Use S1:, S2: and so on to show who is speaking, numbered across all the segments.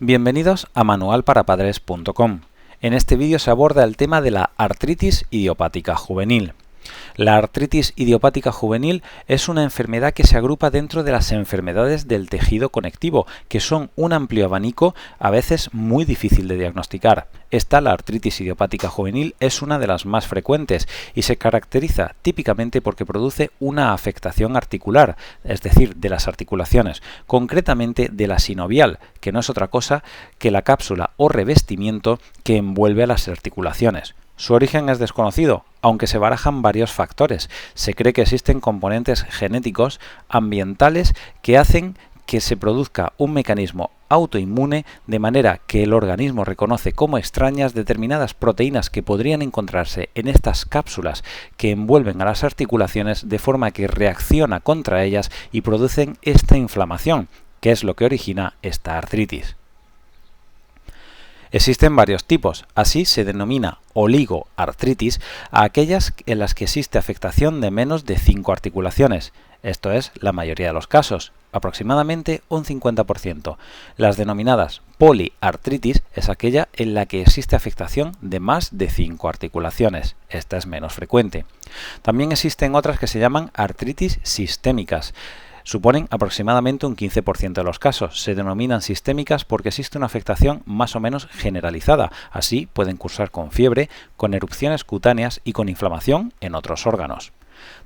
S1: Bienvenidos a manualparapadres.com. En este vídeo se aborda el tema de la artritis idiopática juvenil. La artritis idiopática juvenil es una enfermedad que se agrupa dentro de las enfermedades del tejido conectivo, que son un amplio abanico, a veces muy difícil de diagnosticar. La artritis idiopática juvenil es una de las más frecuentes y se caracteriza típicamente porque produce una afectación articular, es decir, de las articulaciones, concretamente de la sinovial, que no es otra cosa que la cápsula o revestimiento que envuelve a las articulaciones. Su origen es desconocido, aunque se barajan varios factores. Se cree que existen componentes genéticos, ambientales, que hacen que se produzca un mecanismo autoinmune de manera que el organismo reconoce como extrañas determinadas proteínas que podrían encontrarse en estas cápsulas que envuelven a las articulaciones, de forma que reacciona contra ellas y producen esta inflamación, que es lo que origina esta artritis. Existen varios tipos, así se denomina oligoartritis a aquellas en las que existe afectación de menos de 5 articulaciones, esto es la mayoría de los casos, aproximadamente un 50%. Las denominadas poliartritis es aquella en la que existe afectación de más de 5 articulaciones, esta es menos frecuente. También existen otras que se llaman artritis sistémicas. Suponen aproximadamente un 15% de los casos. Se denominan sistémicas porque existe una afectación más o menos generalizada. Así pueden cursar con fiebre, con erupciones cutáneas y con inflamación en otros órganos.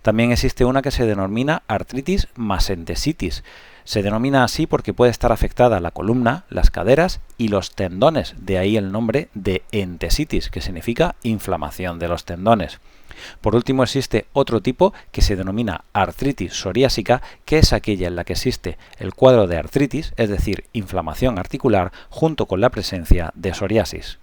S1: También existe una que se denomina artritis masentesitis. Se denomina así porque puede estar afectada la columna, las caderas y los tendones, de ahí el nombre de entesitis, que significa inflamación de los tendones. Por último, existe otro tipo que se denomina artritis psoriásica, que es aquella en la que existe el cuadro de artritis, es decir, inflamación articular, junto con la presencia de psoriasis.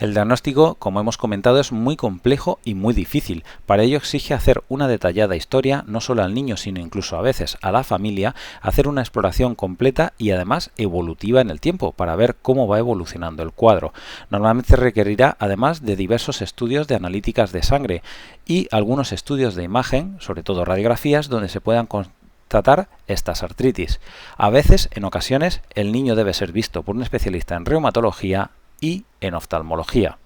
S1: El diagnóstico, como hemos comentado, es muy complejo y muy difícil. Para ello exige hacer una detallada historia, no solo al niño, sino incluso a veces a la familia, hacer una exploración completa y además evolutiva en el tiempo, para ver cómo va evolucionando el cuadro. Normalmente requerirá además de diversos estudios de analíticas de sangre y algunos estudios de imagen, sobre todo radiografías, donde se puedan tratar estas artritis. A veces, en ocasiones, el niño debe ser visto por un especialista en reumatología y en oftalmología.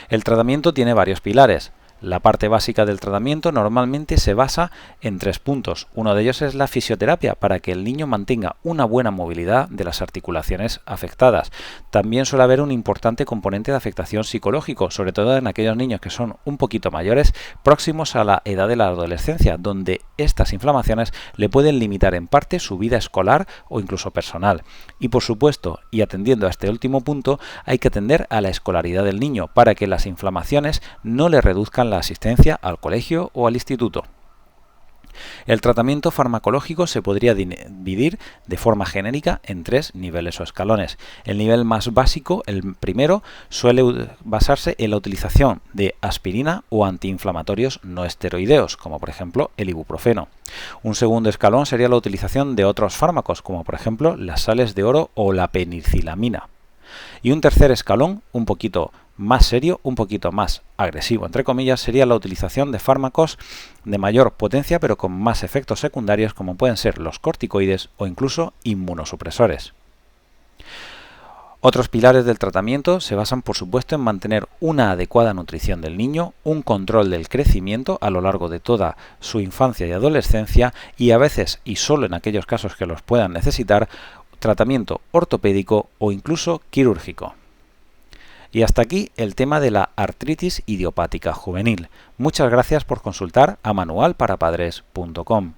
S1: El tratamiento tiene varios pilares. La parte básica del tratamiento normalmente se basa en 3 puntos. Uno de ellos es la fisioterapia, para que el niño mantenga una buena movilidad de las articulaciones afectadas. También suele haber un importante componente de afectación psicológico, sobre todo en aquellos niños que son un poquito mayores, próximos a la edad de la adolescencia, donde estas inflamaciones le pueden limitar en parte su vida escolar o incluso personal. Y por supuesto, y atendiendo a este último punto, hay que atender a la escolaridad del niño, para que las inflamaciones no le reduzcan la asistencia al colegio o al instituto. El tratamiento farmacológico se podría dividir de forma genérica en 3 niveles o escalones. El nivel más básico, el primero, suele basarse en la utilización de aspirina o antiinflamatorios no esteroideos, como por ejemplo el ibuprofeno. Un segundo escalón sería la utilización de otros fármacos, como por ejemplo las sales de oro o la penicilamina. Y un tercer escalón, un poquito más serio, un poquito más agresivo, entre comillas, sería la utilización de fármacos de mayor potencia pero con más efectos secundarios, como pueden ser los corticoides o incluso inmunosupresores. Otros pilares del tratamiento se basan, por supuesto, en mantener una adecuada nutrición del niño, un control del crecimiento a lo largo de toda su infancia y adolescencia y a veces, y solo en aquellos casos que los puedan necesitar, tratamiento ortopédico o incluso quirúrgico. Y hasta aquí el tema de la artritis idiopática juvenil. Muchas gracias por consultar a manualparapadres.com.